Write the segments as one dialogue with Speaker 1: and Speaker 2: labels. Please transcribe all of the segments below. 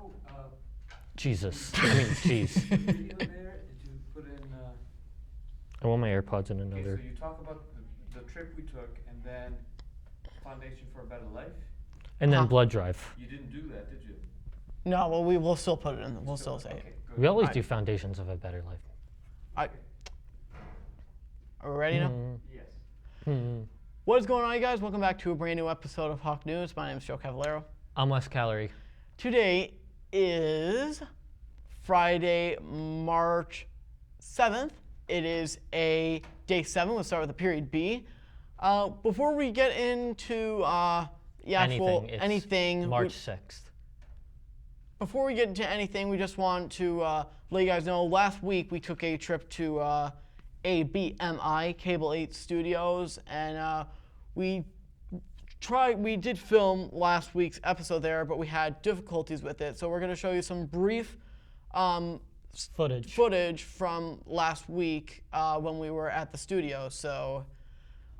Speaker 1: Oh,
Speaker 2: Jesus. I mean, jeez.
Speaker 1: video there? Did you put in?
Speaker 2: I want my AirPods in
Speaker 1: Okay,
Speaker 2: another.
Speaker 1: so you talk about the trip we took, and then Foundation for a Better Life.
Speaker 2: And then
Speaker 3: Huh.
Speaker 2: blood drive.
Speaker 1: You didn't do that, did you?
Speaker 3: No, well, we'll still put it in. We'll still say it.
Speaker 1: Okay, good.
Speaker 2: We always
Speaker 3: Alright.
Speaker 2: do foundations of a better life.
Speaker 3: Are we ready now?
Speaker 1: Yes.
Speaker 2: Hmm.
Speaker 3: What is going on, you guys? Welcome back to a brand new episode of Hawk News. My name is Joe Cavallero.
Speaker 2: I'm Wes Calorie.
Speaker 3: Today is Friday, March 7th. It is a day 7. We'll start with the period B. Before we get into the actual
Speaker 2: It's
Speaker 3: anything,
Speaker 2: March 6th.
Speaker 3: before we get into anything, we just want to let you guys know, last week we took a trip to ABMI, Cable 8 Studios, and we did film last week's episode there, but we had difficulties with it. So we're going to show you some brief footage from last week when we were at the studio. So,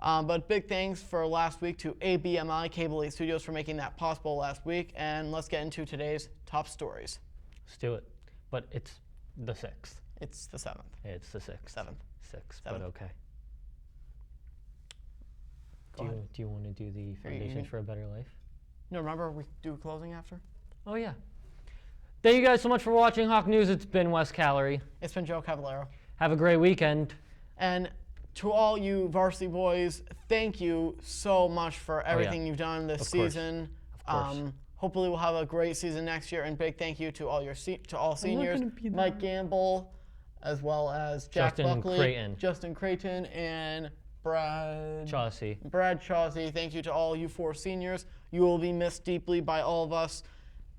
Speaker 3: but big thanks for last week to ABMI, Cable 8 Studios, for making that possible last week. And let's get into today's top stories.
Speaker 2: Let's do it. But it's the 6th.
Speaker 3: It's the 7th.
Speaker 2: It's the 6th.
Speaker 3: 7th.
Speaker 2: 6th,
Speaker 3: Seventh.
Speaker 2: but okay.
Speaker 3: Go ahead.
Speaker 2: Do you want to do the Foundations for a Better Life?
Speaker 3: No, remember we do closing after?
Speaker 2: Oh, yeah. Thank you guys so much for watching Hawk News. It's been Wes Calorie.
Speaker 3: It's been Joe Cavallero.
Speaker 2: Have a great weekend.
Speaker 3: And to all you varsity boys, thank you so much for everything you've done this
Speaker 2: Of course.
Speaker 3: season.
Speaker 2: Of course.
Speaker 3: Hopefully we'll have a great season next year. And big thank you to all seniors,
Speaker 2: gonna be there.
Speaker 3: Mike Gamble, as well as Jack
Speaker 2: Justin
Speaker 3: Buckley,
Speaker 2: Creighton.
Speaker 3: Justin Creighton, and Brad
Speaker 2: Chauncey.
Speaker 3: Chauncey. Thank you to all you 4 seniors. You will be missed deeply by all of us,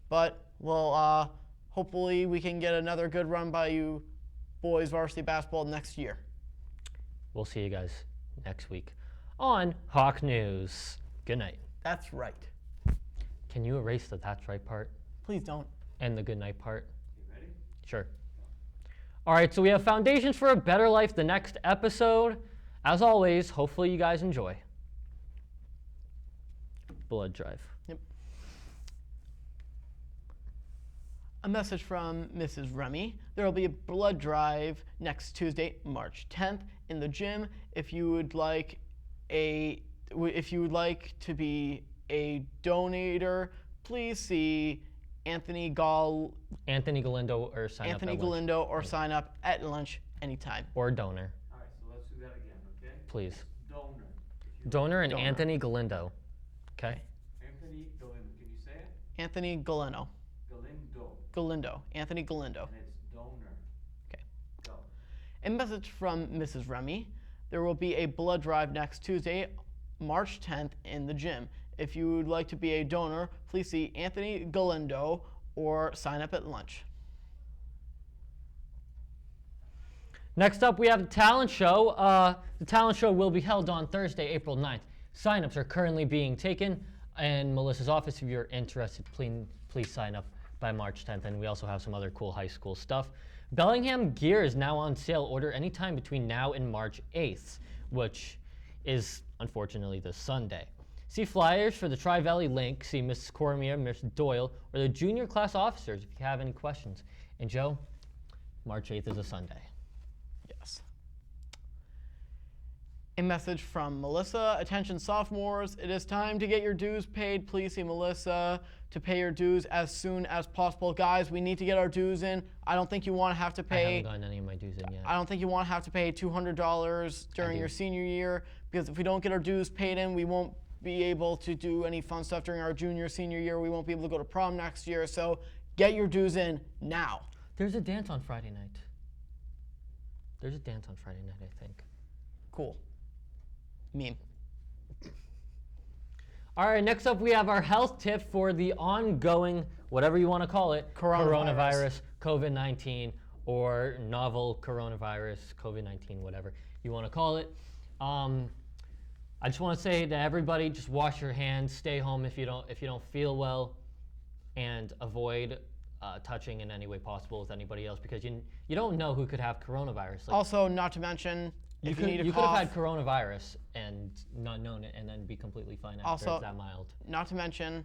Speaker 3: but we'll hopefully we can get another good run by you boys varsity basketball next year.
Speaker 2: We'll see you guys next week on Hawk News. Good night.
Speaker 3: That's right.
Speaker 2: Can you erase the that's right part
Speaker 3: Please don't.
Speaker 2: and the good night part?
Speaker 1: You ready?
Speaker 2: Sure. All right, so we have Foundations for a Better Life, the next episode. As always, hopefully you guys enjoy. Blood drive.
Speaker 3: Yep. A message from Mrs. Remy. There will be a blood drive next Tuesday, March 10th, in the gym. If you would like to be a donator, please see Anthony
Speaker 2: Galindo or sign up
Speaker 3: Anthony
Speaker 2: at lunch.
Speaker 3: Galindo or sign up at lunch anytime.
Speaker 2: Or donor,
Speaker 1: All right, so let's do that again, okay?
Speaker 2: please.
Speaker 1: Donor. If you-
Speaker 2: Donor and
Speaker 3: Donor.
Speaker 2: Anthony Galindo. Okay?
Speaker 1: Anthony Galindo. Can you say it?
Speaker 3: Anthony Galindo.
Speaker 1: Galindo.
Speaker 3: Anthony Galindo.
Speaker 1: And it's donor.
Speaker 3: Okay.
Speaker 1: Go.
Speaker 3: A message from Mrs. Remy. There will be a blood drive next Tuesday, March 10th, in the gym. If you would like to be a donor, please see Anthony Galindo or sign up at lunch.
Speaker 2: Next up, we have the talent show. The talent show will be held on Thursday, April 9th. Sign-ups are currently being taken in Melissa's office. If you're interested, please sign up by March 10th. And we also have some other cool high school stuff. Bellingham gear is now on sale. Order anytime between now and March 8th, which is unfortunately this Sunday. See flyers for the Tri-Valley Link. See Mrs. Cormier, Mr. Doyle, or the junior class officers if you have any questions. And Joe, March 8th is a Sunday.
Speaker 3: Yes. A message from Melissa. Attention sophomores, it is time to get your dues paid. Please see Melissa to pay your dues as soon as possible. Guys, we need to get our dues in. I don't think you want to have to
Speaker 2: I
Speaker 3: pay.
Speaker 2: haven't gotten any of my dues in yet.
Speaker 3: I don't think you want to have to pay $200 during
Speaker 2: do.
Speaker 3: your senior year, because if we don't get our dues paid in, we won't be able to do any fun stuff during our senior year. We won't be able to go to prom next year. So get your dues in now.
Speaker 2: There's a dance on Friday night. I think.
Speaker 3: Cool. Meme.
Speaker 2: All right, next up we have our health tip for the ongoing, whatever you want to call it,
Speaker 3: Coronavirus.
Speaker 2: COVID-19, or novel coronavirus, COVID-19, whatever you want to call it. I just want to say to everybody, just wash your hands, stay home if you don't feel well, and avoid touching in any way possible with anybody else, because you don't know who could have coronavirus. Like,
Speaker 3: Also, not to mention, if you need a
Speaker 2: you could
Speaker 3: cough,
Speaker 2: have had coronavirus and not known it, and then be completely fine after
Speaker 3: Also-
Speaker 2: it's that mild.
Speaker 3: not to mention,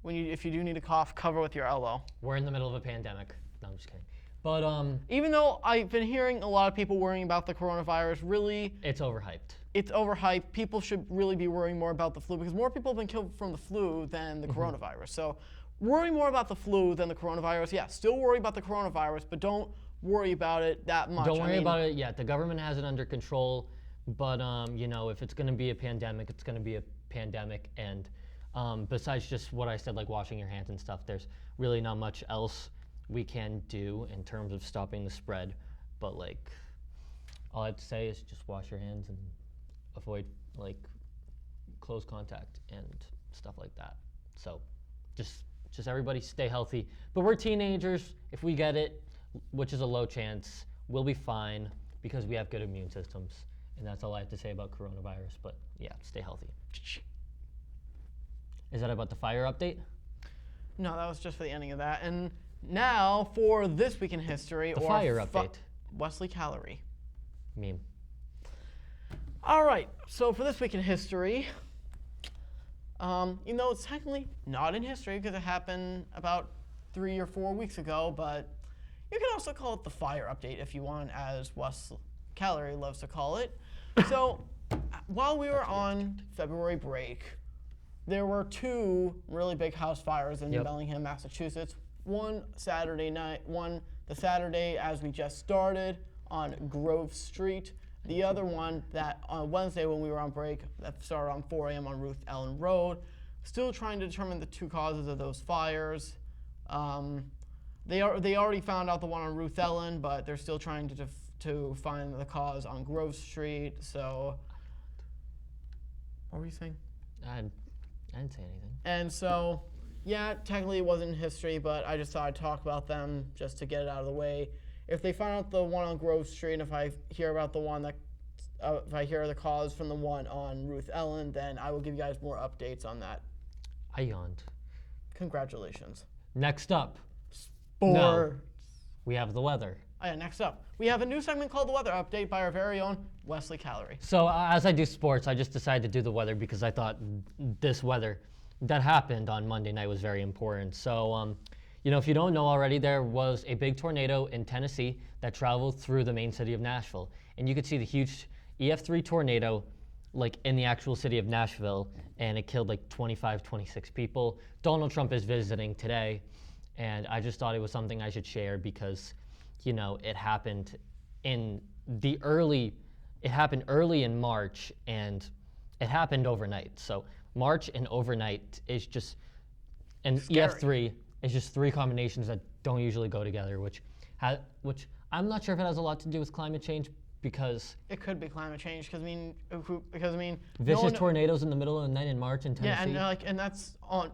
Speaker 3: if you do need to cough, cover with your elbow.
Speaker 2: We're in the middle of a pandemic. No, I'm just kidding. But
Speaker 3: Even though I've been hearing a lot of people worrying about the coronavirus, really,
Speaker 2: it's overhyped.
Speaker 3: it's overhyped. People should really be worrying more about the flu because more people have been killed from the flu than the coronavirus. So worry more about the flu than the coronavirus. Yeah, still worry about the coronavirus, but don't worry about it that much.
Speaker 2: Don't worry about it yet. The government has it under control. But you know, if it's going to be a pandemic, it's going to be a pandemic. And besides just what I said, like washing your hands and stuff, there's really not much else we can do in terms of stopping the spread. But like, all I'd say is just wash your hands and avoid like close contact and stuff like that. So just everybody stay healthy. But we're teenagers. If we get it, which is a low chance, we'll be fine because we have good immune systems. And that's all I have to say about coronavirus. But yeah, stay healthy. Is that about the fire update?
Speaker 3: No, that was just for the ending of that. And now for this week in history,
Speaker 2: The
Speaker 3: or
Speaker 2: fire update.
Speaker 3: Wesley Calorie.
Speaker 2: Meme.
Speaker 3: All right, so for this week in history, you know, it's technically not in history because it happened about 3 or 4 weeks ago, but you can also call it the fire update if you want, as Wes Calorie loves to call it. So while we were on February break, there were 2 really big house fires in
Speaker 2: Yep.
Speaker 3: Bellingham, Massachusetts. One Saturday night, one the Saturday as we just started on Grove Street. The other one that on Wednesday when we were on break, that started on 4 a.m. on Ruth Ellen Road. Still trying to determine the 2 causes of those fires. They already found out the one on Ruth Ellen, but they're still trying to find the cause on Grove Street. So, what were you saying?
Speaker 2: I didn't say anything.
Speaker 3: And so, yeah, technically it wasn't in history, but I just thought I'd talk about them just to get it out of the way. If they find out the one on Grove Street, and if I hear about the one that, if I hear the cause from the one on Ruth Ellen, then I will give you guys more updates on that.
Speaker 2: I yawned.
Speaker 3: Congratulations.
Speaker 2: Next up,
Speaker 3: Sports.
Speaker 2: we have the weather.
Speaker 3: Oh, yeah, next up, we have a new segment called the Weather Update by our very own Wesley Calorie.
Speaker 2: So as I do sports, I just decided to do the weather because I thought this weather that happened on Monday night was very important. So, you know, if you don't know already, there was a big tornado in Tennessee that traveled through the main city of Nashville. And you could see the huge EF3 tornado like in the actual city of Nashville, and it killed like 25, 26 people. Donald Trump is visiting today, and I just thought it was something I should share because, you know, it happened early in March, and it happened overnight. So March and overnight is just, and
Speaker 3: Scary.
Speaker 2: EF3 is just 3 combinations that don't usually go together, which I'm not sure if it has a lot to do with climate change because
Speaker 3: It could be climate change because
Speaker 2: vicious
Speaker 3: no one,
Speaker 2: tornadoes in the middle of the night in March in Tennessee.
Speaker 3: yeah, and that's on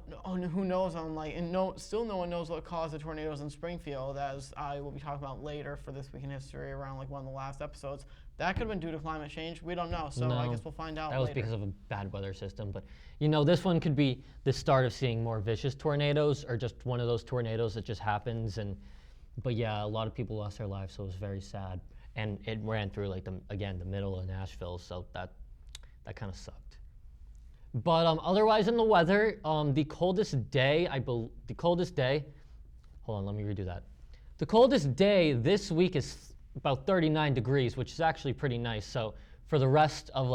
Speaker 3: who knows on like and still no one knows what caused the tornadoes in Springfield, as I will be talking about later for this week in history around like one of the last episodes. That could have been due to climate change. We don't know, so I
Speaker 2: No,
Speaker 3: guess we'll find out
Speaker 2: That was
Speaker 3: later.
Speaker 2: because of a bad weather system. But, you know, this one could be the start of seeing more vicious tornadoes or just one of those tornadoes that just happens. But yeah, a lot of people lost their lives, so it was very sad. And it ran through, like, the middle of Nashville, so that kind of sucked. But otherwise in the weather, the coldest day, hold on, let me redo that. The coldest day this week is about 39 degrees, which is actually pretty nice. So for the rest of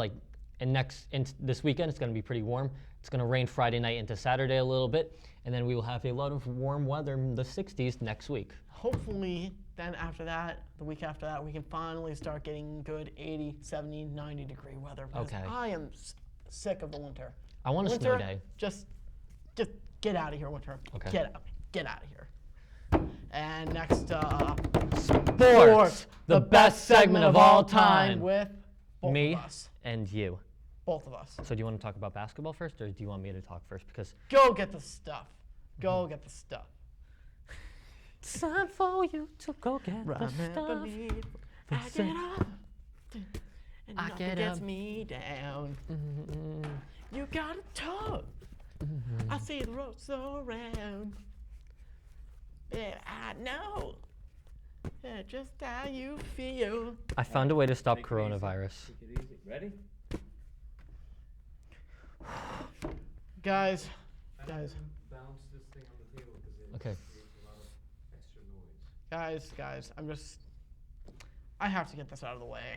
Speaker 2: this weekend, it's going to be pretty warm. It's going to rain Friday night into Saturday a little bit, and then we will have a lot of warm weather in the 60s next week.
Speaker 3: Hopefully, then after that, the week after that, we can finally start getting good 80, 70, 90 degree weather. Because
Speaker 2: Okay.
Speaker 3: I am sick of the winter.
Speaker 2: I want a
Speaker 3: Winter,
Speaker 2: snow day.
Speaker 3: Just get out of here, winter.
Speaker 2: Okay.
Speaker 3: Get out of here. And next,
Speaker 2: Sports, the best segment of all time.
Speaker 3: with both
Speaker 2: Me
Speaker 3: of us.
Speaker 2: and you.
Speaker 3: Both of us.
Speaker 2: So do you want to talk about basketball first, or do you want me to talk first? Because
Speaker 3: Go get the stuff. Go get the stuff.
Speaker 2: it's time for you to go get the stuff.
Speaker 3: I get up, and
Speaker 2: I
Speaker 3: nothing
Speaker 2: get
Speaker 3: gets
Speaker 2: up.
Speaker 3: me down.
Speaker 2: Mm-hmm.
Speaker 3: You got to talk. I see the ropes around. Yeah, I know. Yeah, just how you feel.
Speaker 2: I found a way to stop
Speaker 1: Take it easy.
Speaker 2: coronavirus.
Speaker 1: Take it easy. Ready?
Speaker 3: Guys,
Speaker 1: Bounce
Speaker 2: Okay.
Speaker 3: Guys, I have to get this out of the way.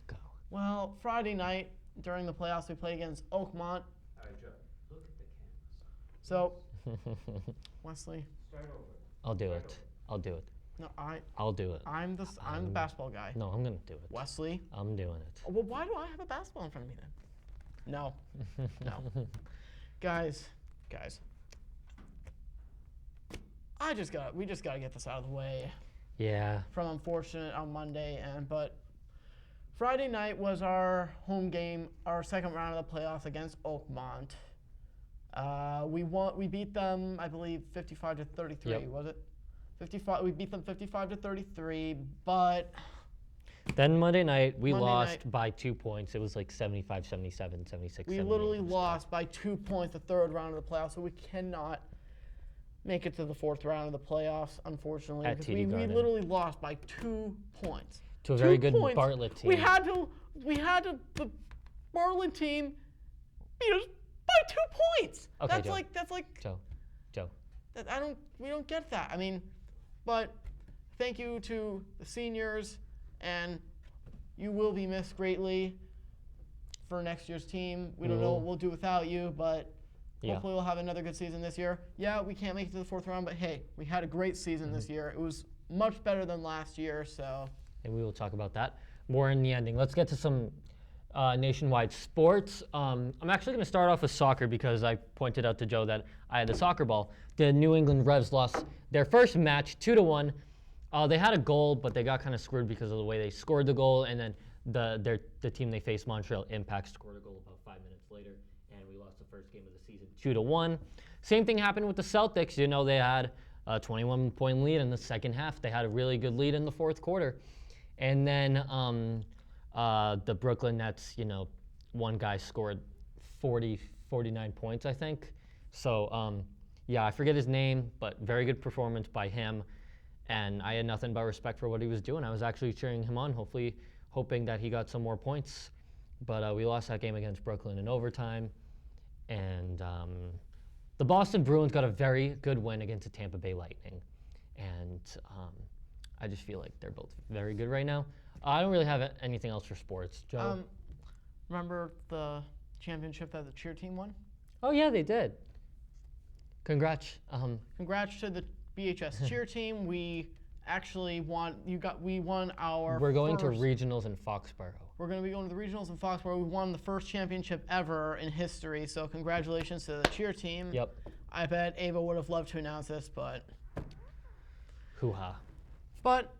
Speaker 2: Go.
Speaker 3: Well, Friday night during the playoffs, we play against Oakmont.
Speaker 1: All right, Joe, look at the cameras.
Speaker 3: So, Wesley,
Speaker 1: Start over.
Speaker 2: I'll do it. I'll do it.
Speaker 3: no,
Speaker 2: I'll do it.
Speaker 3: I'm the basketball guy.
Speaker 2: No, I'm gonna do it.
Speaker 3: Wesley,
Speaker 2: I'm doing it.
Speaker 3: well, why do I have a basketball in front of me then? No, no, guys, we just gotta get this out of the way.
Speaker 2: Yeah.
Speaker 3: From unfortunate on Monday, but Friday night was our home game, our second round of the playoffs against Oakmont. We beat them, I believe, 55-33.
Speaker 2: Yep.
Speaker 3: Was it? 55. We beat them 55-33, but
Speaker 2: Then Monday night, we
Speaker 3: Monday
Speaker 2: lost
Speaker 3: night-
Speaker 2: by 2 points. It was like 75, 77, 76,
Speaker 3: we
Speaker 2: 78
Speaker 3: literally
Speaker 2: and stuff.
Speaker 3: lost by 2 points the third round of the playoffs, so we cannot make it to the fourth round of the playoffs, unfortunately.
Speaker 2: At
Speaker 3: because
Speaker 2: TD
Speaker 3: we
Speaker 2: Garden.
Speaker 3: literally lost by 2 points.
Speaker 2: To a very
Speaker 3: 2
Speaker 2: good
Speaker 3: points.
Speaker 2: Bartlett team.
Speaker 3: We had to, the Bartlett team beat us by 2 points.
Speaker 2: Okay,
Speaker 3: that's
Speaker 2: Joe.
Speaker 3: like,
Speaker 2: Joe.
Speaker 3: we don't get that. I mean, but thank you to the seniors, and you will be missed greatly for next year's team. We don't know what we'll do without you, but
Speaker 2: Yeah.
Speaker 3: hopefully we'll have another good season this year. Yeah, we can't make it to the fourth round, but hey, we had a great season this year. It was much better than last year, so.
Speaker 2: And we will talk about that more in the ending. Let's get to some nationwide sports. I'm actually going to start off with soccer because I pointed out to Joe that I had the soccer ball. The New England Revs lost their first match 2-1. They had a goal, but they got kind of screwed because of the way they scored the goal. And then the team they faced, Montreal Impact, scored a goal about 5 minutes later, and we lost the first game of the season 2-1. Same thing happened with the Celtics. You know, they had a 21-point lead in the second half. They had a really good lead in the fourth quarter. And then the Brooklyn Nets, you know, one guy scored 49 points, I think. So, yeah, I forget his name, but very good performance by him. And I had nothing but respect for what he was doing. I was actually cheering him on, hoping that he got some more points. But we lost that game against Brooklyn in overtime. And the Boston Bruins got a very good win against the Tampa Bay Lightning. And I just feel like they're both very good right now. I don't really have anything else for sports. Joe?
Speaker 3: Remember the championship that the cheer team won?
Speaker 2: Oh, yeah, they did. Congrats.
Speaker 3: Congrats to the BHS cheer team. We actually won. We won our.
Speaker 2: We're going to
Speaker 3: first-
Speaker 2: regionals in Foxborough.
Speaker 3: We're going to be going to the regionals in Foxborough. We won the first championship ever in history. So congratulations to the cheer team.
Speaker 2: Yep.
Speaker 3: I bet Ava would have loved to announce this, but
Speaker 2: Hoo-ha.
Speaker 3: but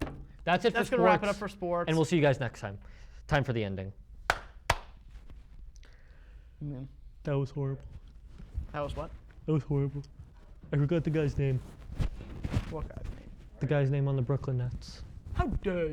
Speaker 2: That's it
Speaker 3: that's
Speaker 2: for
Speaker 3: going
Speaker 2: sports.
Speaker 3: to wrap it up for sports.
Speaker 2: And we'll see you guys next time. Time for the ending. That was horrible.
Speaker 3: That was what?
Speaker 2: That was horrible. I forgot the guy's name.
Speaker 3: What guy's name?
Speaker 2: The guy's name on the Brooklyn Nets.
Speaker 3: How dare you?